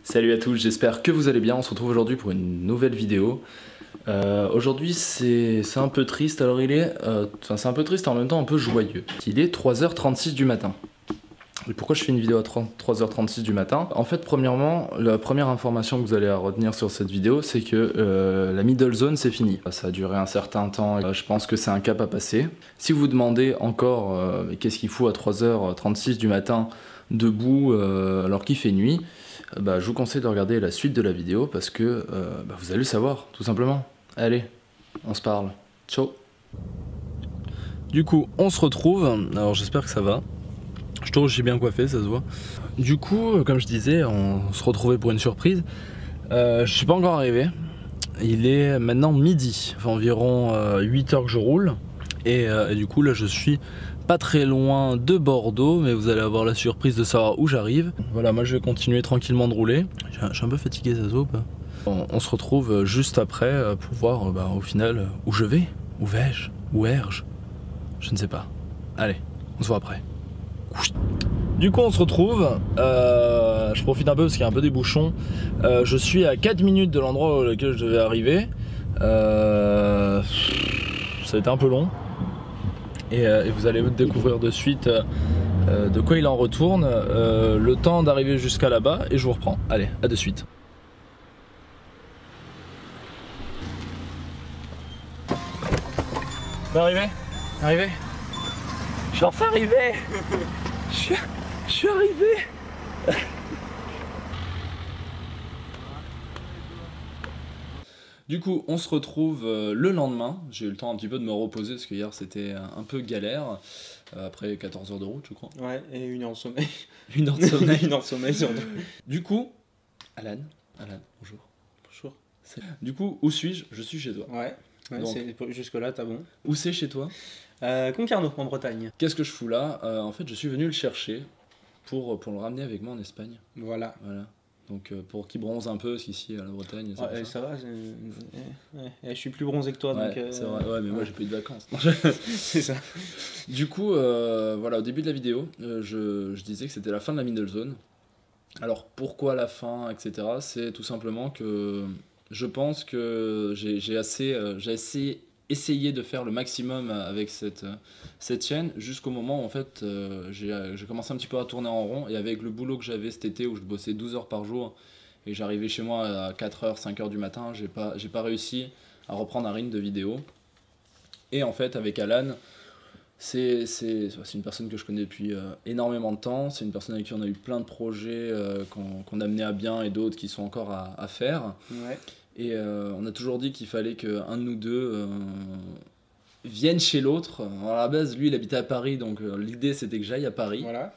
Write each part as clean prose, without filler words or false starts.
Salut à tous, j'espère que vous allez bien. On se retrouve aujourd'hui pour une nouvelle vidéo. Aujourd'hui c'est un peu triste, alors c'est un peu triste en même temps un peu joyeux. Il est 3h36 du matin. Et pourquoi je fais une vidéo à 3h36 du matin? En fait, premièrement, la première information que vous allez retenir sur cette vidéo, c'est que la middle zone c'est fini. Ça a duré un certain temps, je pense que c'est un cap à passer. Si vous vous demandez encore qu'est-ce qu'il faut à 3h36 du matin debout alors qu'il fait nuit, je vous conseille de regarder la suite de la vidéo parce que vous allez le savoir, tout simplement. Allez, on se parle. Ciao. Du coup, on se retrouve. Alors j'espère que ça va. Je trouve que j'ai bien coiffé, ça se voit. Du coup, comme je disais, on se retrouvait pour une surprise. Je suis pas encore arrivé. Il est maintenant midi. Ça fait environ 8 heures que je roule. Et du coup, là, je suis pas très loin de Bordeaux, mais vous allez avoir la surprise de savoir où j'arrive. Voilà, moi je vais continuer tranquillement de rouler. Je suis un peu fatigué, ça se voit pas. On se retrouve juste après pour voir au final où je vais. Où vais-je? Où erge? Je ne sais pas. Allez, on se voit après. Du coup on se retrouve, je profite un peu parce qu'il y a un peu des bouchons. Je suis à 4 minutes de l'endroit auquel je devais arriver. Ça a été un peu long. Et vous allez découvrir de suite de quoi il en retourne, le temps d'arriver jusqu'à là-bas, et je vous reprends. Allez, à de suite. Arrivé? Arrivé? Je suis enfin arrivé. Je suis arrivé. Du coup, on se retrouve le lendemain. J'ai eu le temps un petit peu de me reposer parce que hier c'était un peu galère. Après 14 heures de route, je crois. Ouais, et 1 heure de sommeil. 1 heure de sommeil. 1 heure de sommeil sur deux. Du coup, Alan, bonjour. Bonjour. Du coup, où suis-je? Je suis chez toi. Ouais, jusque-là, t'as bon. Où c'est chez toi? Concarneau, en Bretagne. Qu'est-ce que je fous là? En fait, je suis venu le chercher pour le ramener avec moi en Espagne. Voilà. Donc pour qu'il bronze un peu, parce qu'ici à la Bretagne, ça va, je suis plus bronzé que toi. Ouais, donc, c'est vrai, ouais, mais moi j'ai pas eu de vacances. C'est ça. Du coup, voilà, au début de la vidéo, je disais que c'était la fin de la middle zone. Alors pourquoi la fin, etc. C'est tout simplement que je pense que j'ai essayé de faire le maximum avec cette chaîne jusqu'au moment où en fait j'ai commencé un petit peu à tourner en rond, et avec le boulot que j'avais cet été où je bossais 12 heures par jour et j'arrivais chez moi à 4h, 5h du matin, j'ai pas réussi à reprendre un rythme de vidéo. Et en fait avec Alan, c'est une personne que je connais depuis énormément de temps, c'est une personne avec qui on a eu plein de projets qu'on a menés à bien et d'autres qui sont encore à faire. Ouais. Et on a toujours dit qu'il fallait qu'un de nous deux vienne chez l'autre. Alors à la base, lui, il habitait à Paris, donc l'idée c'était que j'aille à Paris. Voilà.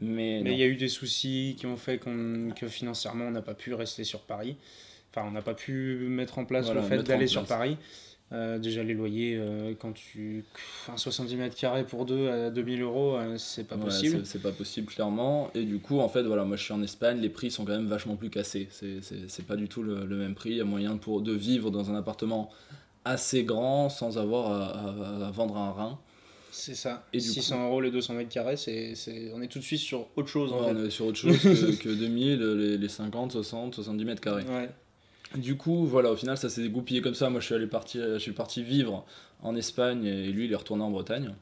Mais il y a eu des soucis qui ont fait que financièrement, on n'a pas pu rester sur Paris. Enfin, on n'a pas pu mettre en place le fait d'aller sur Paris. Déjà les loyers, quand tu... 70 mètres carrés pour deux à 2000 €, c'est pas possible. C'est pas possible clairement. Et du coup en fait voilà, moi je suis en Espagne, les prix sont quand même vachement plus cassés. C'est pas du tout le même prix. Il y a moyen de vivre dans un appartement assez grand sans avoir à vendre un rein. C'est ça. Et 600 € les 200 mètres carrés, on est tout de suite sur autre chose. Ouais, en fait. on est sur autre chose que 2000, les 50, 60, 70 mètres carrés. Ouais. Du coup, voilà, au final, ça s'est dégoupillé comme ça. Moi, je suis parti vivre en Espagne et lui, il est retourné en Bretagne.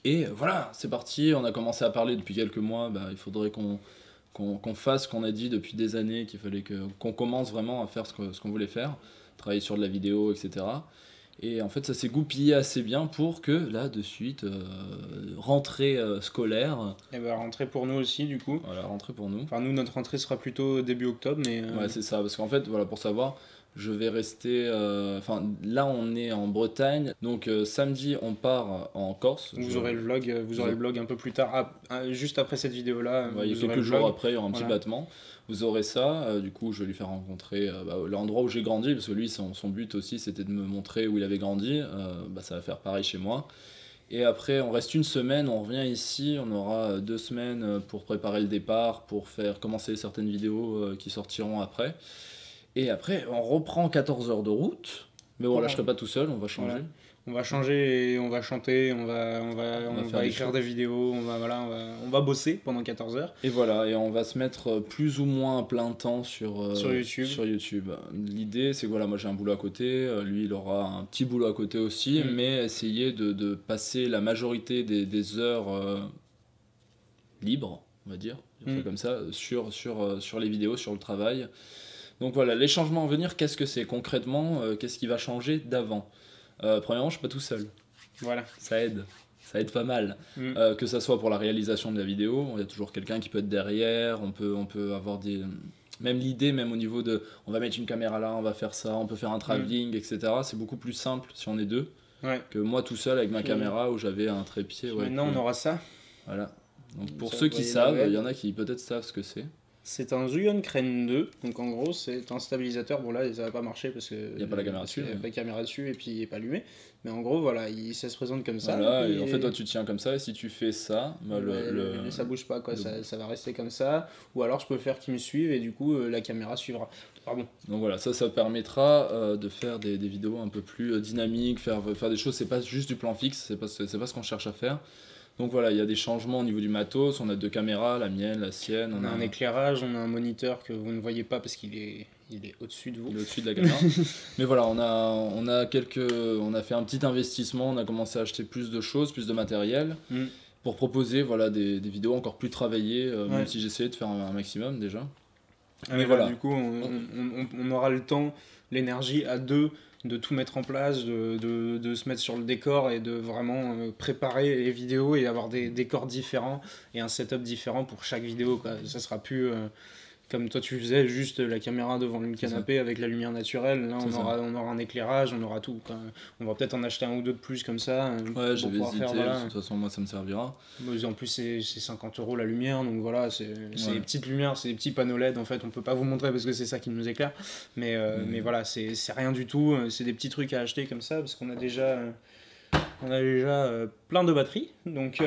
Et voilà, c'est parti. On a commencé à parler depuis quelques mois. Il faudrait qu'on fasse ce qu'on a dit depuis des années, qu'il fallait qu'on commence vraiment à faire ce qu'on voulait faire, travailler sur de la vidéo, etc. Et en fait, ça s'est goupillé assez bien pour que, là, de suite, rentrée scolaire. Et rentrée pour nous aussi, du coup. Voilà, rentrée pour nous. Enfin, nous, notre rentrée sera plutôt début octobre, mais... Ouais, c'est ça, parce qu'en fait, voilà, pour savoir, je vais rester... là, on est en Bretagne, donc samedi, on part en Corse. Vous aurez le vlog, le blog un peu plus tard, juste après cette vidéo-là. Ouais, il y a quelques jours après, il y aura un petit battement. Vous aurez ça, du coup je vais lui faire rencontrer l'endroit où j'ai grandi, parce que lui son but aussi c'était de me montrer où il avait grandi, ça va faire pareil chez moi. Et après on reste une semaine, on revient ici, on aura 2 semaines pour préparer le départ, pour commencer certaines vidéos qui sortiront après. Et après on reprend 14 heures de route, mais bon là je serai pas tout seul, on va changer. Voilà. on va changer, on va chanter, on va écrire des vidéos, on va bosser pendant 14 heures. Et voilà, et on va se mettre plus ou moins à plein temps sur YouTube. L'idée, c'est que voilà, moi j'ai un boulot à côté, lui il aura un petit boulot à côté aussi, mais essayer de passer la majorité des heures libres, on va dire, comme ça, sur les vidéos, sur le travail. Donc voilà, les changements à venir, qu'est-ce que c'est concrètement, qu'est-ce qui va changer d'avant? Premièrement, je suis pas tout seul. Voilà. Ça aide pas mal. Que ça soit pour la réalisation de la vidéo, il y a toujours quelqu'un qui peut être derrière, on peut avoir même l'idée, même au niveau de on va mettre une caméra là, on va faire ça, on peut faire un travelling, etc. C'est beaucoup plus simple si on est deux que moi tout seul avec ma caméra où j'avais un trépied. Maintenant, on aura ça. Voilà. Donc pour ceux qui savent, il y en a qui peut-être savent ce que c'est. C'est un Zhiyun Crane 2, donc en gros c'est un stabilisateur, bon là ça va pas marcher parce qu'il n'y a pas la caméra dessus. Il n'y a pas de caméra dessus et puis il n'est pas allumé, mais en gros voilà, ça se présente comme ça. Voilà, et en fait toi tu tiens comme ça et si tu fais ça, ça bouge pas quoi, ça va rester comme ça, ou alors je peux faire qu'ils me suivent et du coup la caméra suivra. Pardon. Donc voilà, ça permettra de faire des vidéos un peu plus dynamiques, faire des choses, c'est pas juste du plan fixe, c'est pas ce qu'on cherche à faire. Donc voilà, il y a des changements au niveau du matos, on a 2 caméras, la mienne, la sienne. On a un éclairage, on a un moniteur que vous ne voyez pas parce qu'il est au-dessus de vous. Il est au-dessus de la caméra. Mais voilà, on a fait un petit investissement, on a commencé à acheter plus de choses, plus de matériel, pour proposer voilà, des vidéos encore plus travaillées, même si j'essayais de faire un maximum déjà. Mais voilà. Du coup, on aura le temps, l'énergie à deux de tout mettre en place, de se mettre sur le décor et de vraiment préparer les vidéos et avoir des décors différents et un setup différent pour chaque vidéo, quoi. Ça sera plus comme toi tu faisais, juste la caméra devant le canapé avec la lumière naturelle. Là, on aura un éclairage, on aura tout, quoi. On va peut-être en acheter un ou deux de plus comme ça. Ouais, j'avais hésité, de toute façon moi ça me servira. En plus c'est 50 € la lumière, donc voilà, c'est des petites lumières, c'est des petits panneaux LED, en fait on peut pas vous montrer parce que c'est ça qui nous éclaire, mais voilà, c'est rien du tout, c'est des petits trucs à acheter comme ça parce qu'on a déjà plein de batteries, donc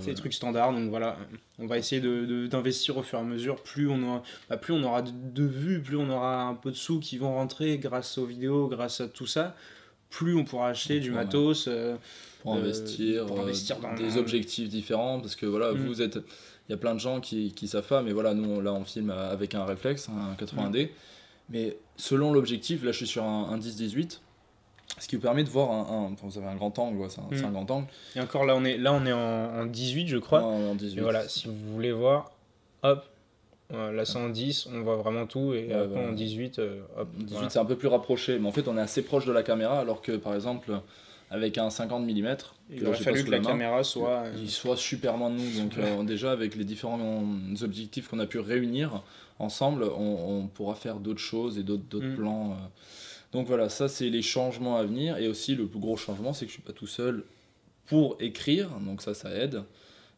c'est des trucs standards, donc voilà, on va essayer d'investir au fur et à mesure, plus on aura de vues, plus on aura un peu de sous qui vont rentrer grâce aux vidéos, grâce à tout ça, plus on pourra acheter du matos pour investir dans des objectifs différents, parce que voilà, il y a plein de gens qui savent pas, mais voilà, nous là on filme avec un réflexe, un 80D, mais selon l'objectif, là je suis sur un 10-18, ce qui vous permet de voir vous avez un grand angle, c'est un grand angle. Et encore là on est en 18 je crois. En 18. Et voilà, si vous voulez voir, hop, là c'est en 10, on voit vraiment tout, et après voilà. En 18, hop. 18 voilà. C'est un peu plus rapproché, mais en fait on est assez proche de la caméra, alors que par exemple avec un 50 mm, il aurait fallu que la caméra soit super loin de nous, donc déjà avec les différents objectifs qu'on a pu réunir ensemble, on pourra faire d'autres choses et d'autres plans. Donc voilà, ça c'est les changements à venir, et aussi le plus gros changement c'est que je suis pas tout seul pour écrire, donc ça aide,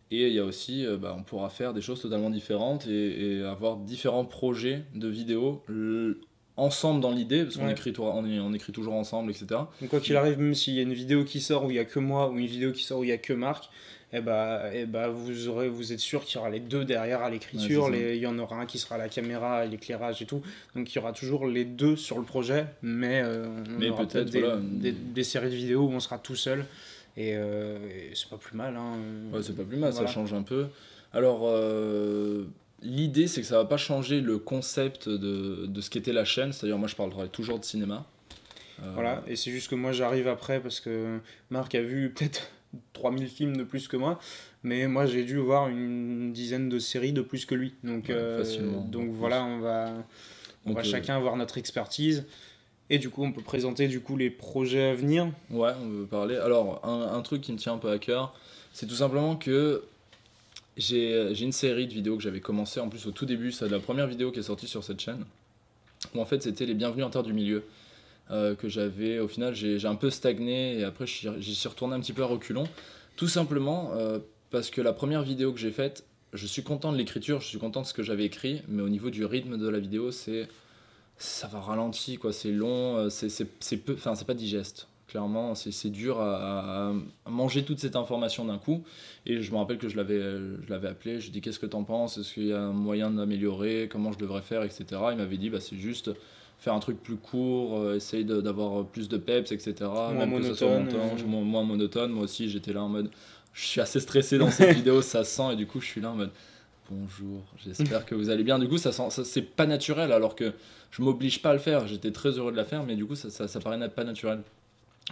et il y a aussi, on pourra faire des choses totalement différentes et avoir différents projets de vidéos ensemble dans l'idée, parce qu'on écrit toujours ensemble, etc. Donc quoi qu'il arrive, même s'il y a une vidéo qui sort où il y a que moi, ou une vidéo qui sort où il y a que Marc, vous êtes sûr qu'il y aura les deux derrière à l'écriture, il y en aura un qui sera à la caméra, à l'éclairage et tout, donc il y aura toujours les deux sur le projet, mais on aura peut-être des séries de vidéos où on sera tout seul, et c'est pas plus mal. Ouais, c'est pas plus mal, voilà. Ça change un peu. Alors, l'idée c'est que ça va pas changer le concept de ce qu'était la chaîne, c'est-à-dire moi je parlerai toujours de cinéma. Voilà, et c'est juste que moi j'arrive après parce que Marc a vu peut-être 3000 films de plus que moi, mais moi j'ai dû voir une dizaine de séries de plus que lui, donc voilà, on va chacun avoir notre expertise, et du coup on peut présenter les projets à venir. Ouais, on veut parler. Alors un truc qui me tient un peu à cœur, c'est tout simplement que j'ai une série de vidéos que j'avais commencé en plus au tout début, c'est la première vidéo qui est sortie sur cette chaîne, où en fait c'était les bienvenus en terre du milieu. Que j'avais, au final j'ai un peu stagné, et après j'y suis retourné un petit peu à reculons, tout simplement parce que la première vidéo que j'ai faite, je suis content de l'écriture, je suis content de ce que j'avais écrit, mais au niveau du rythme de la vidéo ça va ralenti, quoi, c'est long, c'est pas digeste, Clairement, c'est dur à manger toute cette information d'un coup. Et je me rappelle que je l'avais appelé, je lui ai dit qu'est-ce que t'en penses, est-ce qu'il y a un moyen d'améliorer, comment je devrais faire, etc. Il m'avait dit c'est juste faire un truc plus court, essayer d'avoir plus de peps, etc. Moins Même monotone. Que ça soit moins monotone. Moi aussi j'étais là en mode, je suis assez stressé dans cette vidéo, ça sent, et du coup je suis là en mode bonjour, j'espère que vous allez bien. Du coup ça c'est pas naturel, alors que je m'oblige pas à le faire, j'étais très heureux de la faire, mais du coup ça paraît pas naturel.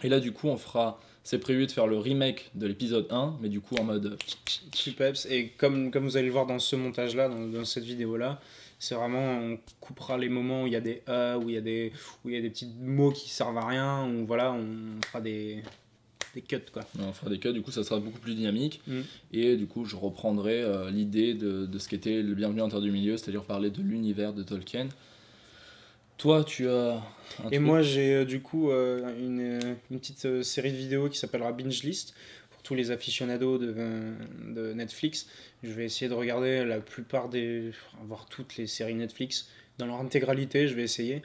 Et là du coup c'est prévu de faire le remake de l'épisode 1, mais du coup en mode peps. Et comme vous allez le voir dans ce montage là, dans cette vidéo là, c'est vraiment, on coupera les moments où il y a des où il y a des petits mots qui servent à rien, où voilà, on fera des cuts quoi. On fera des cuts, du coup ça sera beaucoup plus dynamique. Et du coup je reprendrai l'idée de ce qu'était le Bienvenu en Terre du Milieu, c'est-à-dire parler de l'univers de Tolkien. Toi, tu as Et moi, j'ai du coup une petite série de vidéos qui s'appellera Binge List pour tous les aficionados de Netflix. Je vais essayer de regarder voire toutes les séries Netflix dans leur intégralité. Je vais essayer.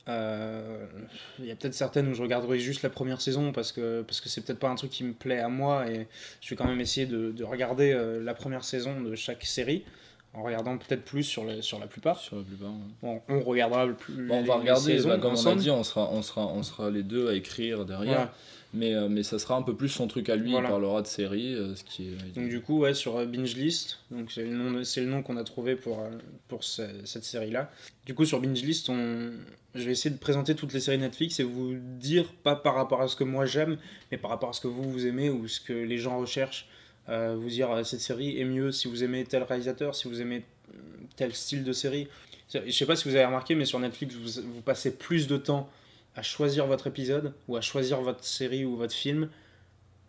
Il y a peut-être certaines où je regarderai juste la première saison parce que c'est peut-être pas un truc qui me plaît à moi, et je vais quand même essayer de regarder la première saison de chaque série, en regardant peut-être plus sur la plupart. Sur la plupart, ouais. Bon, on regardera le plus. Bon, on va regarder, comme ensemble. on a dit, on sera les deux à écrire derrière. Voilà. Mais ça sera un peu plus son truc à lui, il parlera de séries. Donc du coup, sur Binge List, donc c'est le nom qu'on a trouvé pour cette série-là. Du coup, sur Binge List, je vais essayer de présenter toutes les séries Netflix et vous dire, pas par rapport à ce que moi j'aime, mais par rapport à ce que vous aimez ou ce que les gens recherchent. Vous dire cette série est mieux si vous aimez tel réalisateur, si vous aimez tel style de série. Je sais pas si vous avez remarqué, mais sur Netflix vous passez plus de temps à choisir votre épisode ou à choisir votre série ou votre film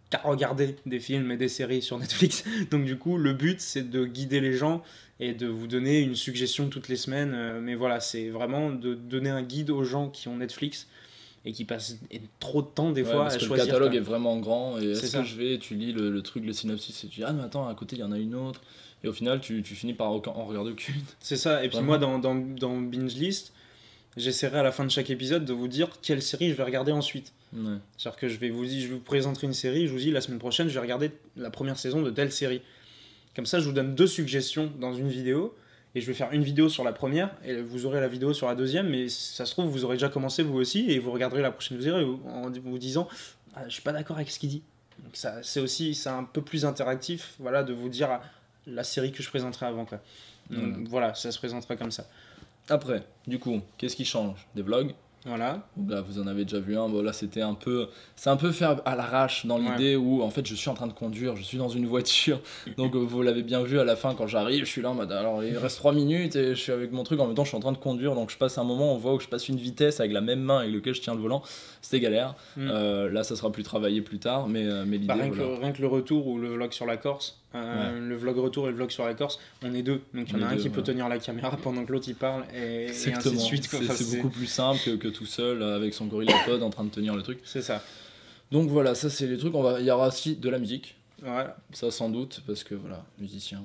qu'à regarder des films et des séries sur Netflix. Donc du coup le but c'est de guider les gens et de vous donner une suggestion toutes les semaines, mais voilà, c'est vraiment de donner un guide aux gens qui ont Netflix et qui passe trop de temps des fois à choisir. Le catalogue est vraiment grand, et tu lis le truc, le synopsis, et tu dis ah mais attends, à côté il y en a une autre, et au final tu finis par en regarder aucune. C'est ça, et puis moi dans Binge List, j'essaierai à la fin de chaque épisode de vous dire quelle série je vais regarder ensuite. Ouais. C'est-à-dire que je vous présenterai une série, je vous dis la semaine prochaine je vais regarder la première saison de telle série. Comme ça je vous donne 2 suggestions dans une vidéo, et je vais faire une vidéo sur la première et vous aurez la vidéo sur la deuxième, mais ça se trouve vous aurez déjà commencé vous aussi et vous regarderez la prochaine vidéo en vous disant je suis pas d'accord avec ce qu'il dit. Donc ça c'est un peu plus interactif, voilà, de vous dire la série que je présenterai avant quoi. Donc voilà, ça se présentera comme ça. Après, du coup, qu'est-ce qui change? Des vlogs. Voilà. Là, c'est un peu faire à l'arrache, dans l'idée où en fait je suis en train de conduire, je suis dans une voiture, donc vous l'avez bien vu à la fin quand j'arrive, je suis là en mode alors il reste 3 minutes et je suis avec mon truc, en même temps je suis en train de conduire, donc je passe un moment, on voit où je passe une vitesse avec la même main avec laquelle je tiens le volant, c'était galère. Là ça sera plus travaillé plus tard, mais l'idée rien que le retour ou le vlog sur la Corse, le vlog retour et le vlog sur la Corse, on est deux, donc il y en a un qui peut tenir la caméra pendant que l'autre il parle, et ainsi de suite. C'est beaucoup plus simple que tout seul avec son GorillaPod en train de tenir le truc. C'est ça. Donc voilà, ça c'est les trucs. Il y aura aussi de la musique. Voilà. Ça sans doute, parce que voilà, musicien.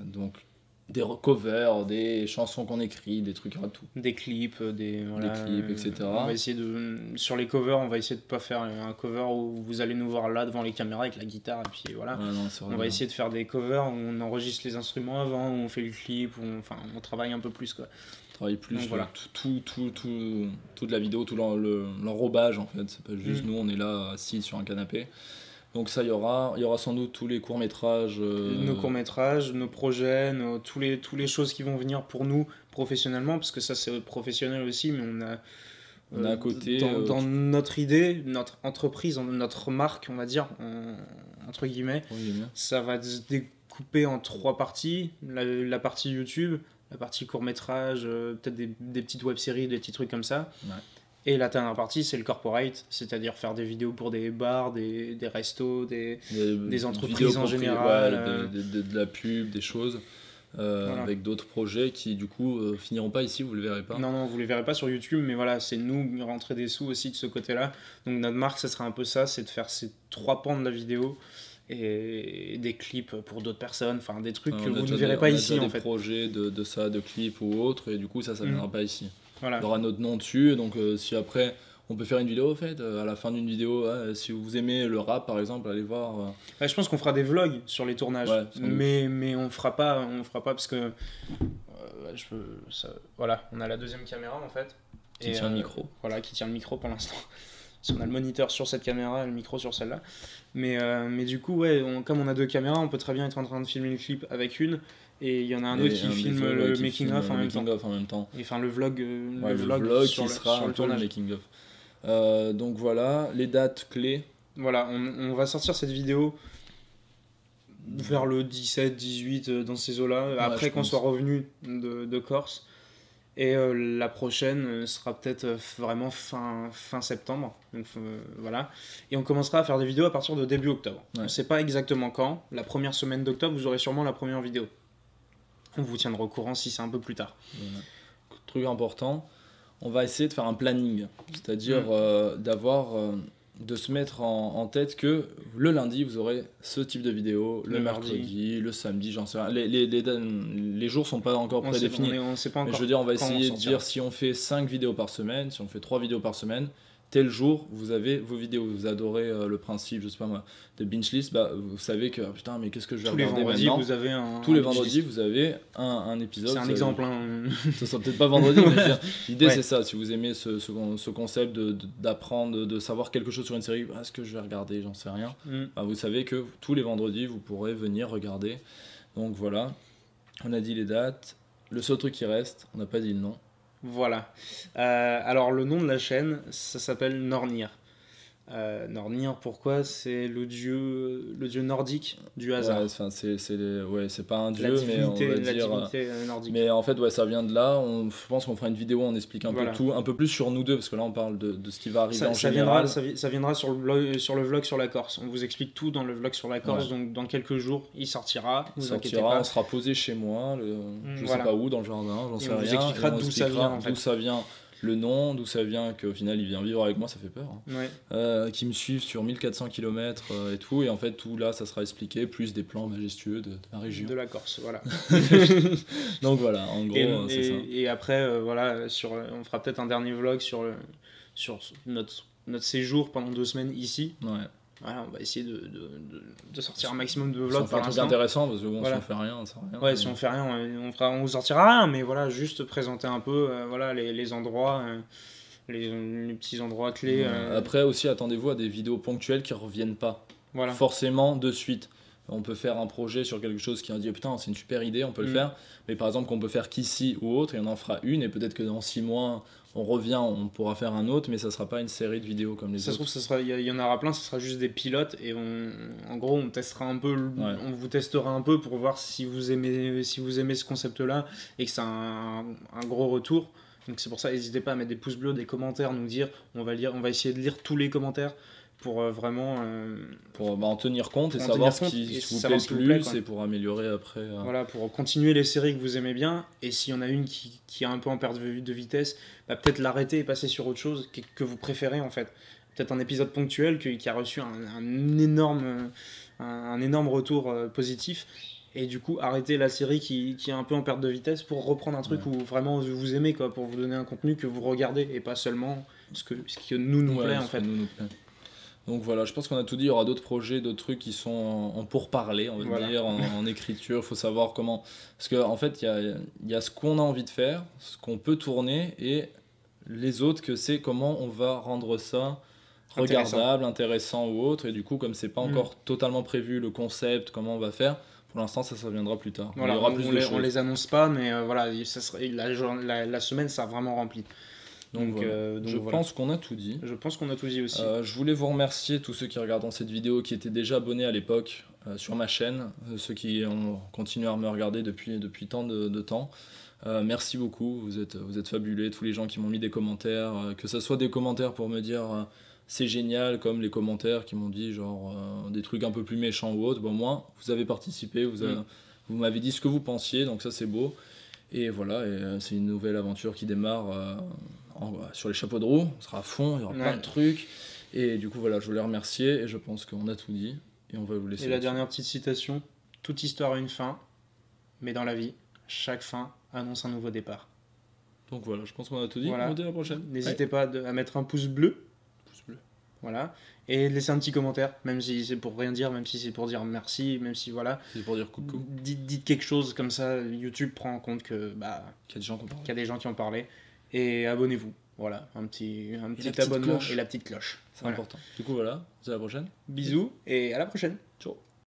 Donc des covers, des chansons qu'on écrit, des trucs à tout. Des clips, des clips, etc. On va essayer sur les covers, on va essayer de pas faire un cover où vous allez nous voir là devant les caméras avec la guitare et puis voilà. On va essayer de faire des covers où on enregistre les instruments avant, où on fait le clip, où on travaille un peu plus quoi. Travaille plus. Donc, voilà. Toute la vidéo, tout l'enrobage en fait. C'est pas juste nous, on est là assis sur un canapé. Donc ça, il y aura sans doute tous les courts-métrages. Nos courts-métrages, nos projets, tous les choses qui vont venir pour nous professionnellement, parce que ça c'est professionnel aussi, mais on a à côté... Dans notre idée, notre entreprise, notre marque, on va dire, entre guillemets, ça va se découper en 3 parties. La partie YouTube, la partie court-métrage, peut-être des petites web-séries, des petits trucs comme ça. Ouais. Et la dernière partie, c'est le corporate, c'est-à-dire faire des vidéos pour des bars, des restos, des entreprises en général. De la pub, des choses, avec d'autres projets qui, du coup, finiront pas ici, vous le verrez pas. Non, vous les verrez pas sur YouTube, mais voilà, c'est nous rentrer des sous aussi de ce côté-là. Donc notre marque, ça sera un peu ça, c'est de faire ces 3 pans de la vidéo et des clips pour d'autres personnes, enfin des trucs que vous ne verrez pas ici en fait. Des projets de clips ou autres, et du coup, ça viendra pas ici. Voilà. Il y aura notre nom dessus, donc si après On peut faire une vidéo, en fait, à la fin d'une vidéo, si vous aimez le rap, par exemple, allez voir. Je pense qu'on fera des vlogs sur les tournages, mais on fera pas parce que voilà, on a la deuxième caméra en fait. Qui tient le micro. Voilà, qui tient le micro pour l'instant. On a le moniteur sur cette caméra et le micro sur celle-là. Mais du coup, ouais, comme on a 2 caméras, on peut très bien être en train de filmer le clip avec une. Et il y en a un autre qui filme le making-of en même temps. Et enfin, le vlog qui sera sur le tournage. Le making-of. Donc voilà, les dates clés. Voilà, on va sortir cette vidéo vers le 17, 18, dans ces eaux-là, après qu'on soit revenu de Corse. Et la prochaine sera peut-être vraiment fin septembre. Donc voilà. Et on commencera à faire des vidéos à partir de début octobre. On ne sait pas exactement quand. La première semaine d'octobre, vous aurez sûrement la première vidéo. On vous tiendra au courant si c'est un peu plus tard. Voilà. Truc important, on va essayer de faire un planning. C'est-à-dire de se mettre en tête que le lundi, vous aurez ce type de vidéo, le mercredi, le samedi, j'en sais rien. Les jours ne sont pas encore prédéfinis. On sait pas encore. Mais je veux dire, on va essayer de dire si on fait 5 vidéos par semaine, si on fait 3 vidéos par semaine, tel jour, vous avez vos vidéos. Vous adorez le principe, je sais pas moi, de binge list, vous savez que putain, mais qu'est-ce que je vais regarder maintenant ? Tous les vendredis, vous avez un épisode. C'est un exemple. Ça sera peut-être pas vendredi, mais l'idée c'est ça. Si vous aimez ce concept d'apprendre, de savoir quelque chose sur une série, est-ce que je vais regarder ? J'en sais rien. Vous savez que tous les vendredis, vous pourrez venir regarder. Donc voilà, on a dit les dates. Le seul truc qui reste, on n'a pas dit le nom. Voilà. Alors le nom de la chaîne, ça s'appelle Nornir. Nornir, pourquoi ? C'est le dieu nordique du hasard. C'est pas un dieu, mais on va dire. Nordique. Mais en fait, ça vient de là. Je pense qu'on fera une vidéo où on explique un peu tout, un peu plus sur nous deux, parce que là, on parle de ce qui va arriver en général. Ça viendra sur le vlog sur la Corse. On vous explique tout dans le vlog sur la Corse. Donc dans quelques jours, il sortira. On sera posé chez moi, je sais pas où, dans le jardin, j'en sais rien. On vous expliquera d'où ça vient. D'où ça vient. Le nom, d'où ça vient, qu'au final il vient vivre avec moi, ça fait peur. Qui me suivent sur 1400 km et tout, et en fait tout là ça sera expliqué, plus des plans majestueux de la région. De la Corse, voilà. Donc voilà, en gros, c'est ça. Et après, on fera peut-être un dernier vlog sur notre séjour pendant 2 semaines ici. Voilà, on va essayer de sortir un maximum de vlogs pour l'instant. C'est intéressant parce que si on fait rien, ça rien. Ouais, si on fait rien, on vous sortira rien, mais voilà, juste présenter un peu les endroits, les petits endroits clés. Après aussi, attendez-vous à des vidéos ponctuelles qui reviennent pas forcément de suite. On peut faire un projet sur quelque chose qui a dit putain c'est une super idée, on peut le faire, mais par exemple qu'on peut faire qu'ici ou autre, et on en fera une, et peut-être que dans 6 mois on revient, on pourra faire un autre, mais ça sera pas une série de vidéos comme les autres. Ça se trouve, il y en aura plein, ça sera juste des pilotes, et en gros on testera un peu, on vous testera un peu pour voir si vous aimez ce concept-là, et que c'est un gros retour. Donc c'est pour ça, n'hésitez pas à mettre des pouces bleus, des commentaires, nous dire, on va essayer de lire tous les commentaires pour vraiment pour en tenir compte et savoir ce qui vous plaît plus, et pour améliorer après voilà, pour continuer les séries que vous aimez bien, et s'il y en a une qui est un peu en perte de vitesse, peut-être l'arrêter et passer sur autre chose que vous préférez en fait, peut-être un épisode ponctuel qui a reçu un énorme retour positif, et du coup arrêter la série qui est un peu en perte de vitesse pour reprendre un truc où vraiment vous aimez, pour vous donner un contenu que vous regardez et pas seulement ce que nous plaît en fait. Donc voilà, je pense qu'on a tout dit. Il y aura d'autres projets, d'autres trucs qui sont en pourparlers, on va dire, en écriture. Il faut savoir comment. Parce qu'en fait, il y a ce qu'on a envie de faire, ce qu'on peut tourner, et les autres, que c'est comment on va rendre ça regardable, intéressant ou autre. Et du coup, comme c'est pas encore totalement prévu le concept, comment on va faire, pour l'instant, ça viendra plus tard. Voilà, on les annonce pas, mais voilà, la semaine, ça a vraiment rempli. Donc, je pense qu'on a tout dit. Je pense qu'on a tout dit aussi. Je voulais vous remercier, tous ceux qui regardent cette vidéo, qui étaient déjà abonnés à l'époque sur ma chaîne, ceux qui ont continué à me regarder depuis tant de temps. Merci beaucoup, vous êtes fabuleux, tous les gens qui m'ont mis des commentaires, que ce soit des commentaires pour me dire c'est génial, comme les commentaires qui m'ont dit genre des trucs un peu plus méchants ou autres. Bon, moi, vous avez participé, vous m'avez dit ce que vous pensiez, donc ça c'est beau. Et voilà, c'est une nouvelle aventure qui démarre sur les chapeaux de roue, on sera à fond, il y aura plein de trucs. Et du coup, voilà, je voulais remercier, et je pense qu'on a tout dit, et on va vous laisser. Et la dernière petite citation, toute histoire a une fin, mais dans la vie, chaque fin annonce un nouveau départ. Donc voilà, je pense qu'on a tout dit. Voilà. On se dit à la prochaine. N'hésitez pas à mettre un pouce bleu. Pouce bleu. Voilà. Et laissez un petit commentaire, même si c'est pour rien dire, même si c'est pour dire merci, même si voilà. C'est pour dire coucou. Dites quelque chose comme ça, YouTube prend en compte que qu'il y a des gens qui ont parlé. Et abonnez-vous. Voilà, un petit abonnement et la petite cloche. C'est important. Du coup voilà, à la prochaine. Bisous et à la prochaine. Ciao.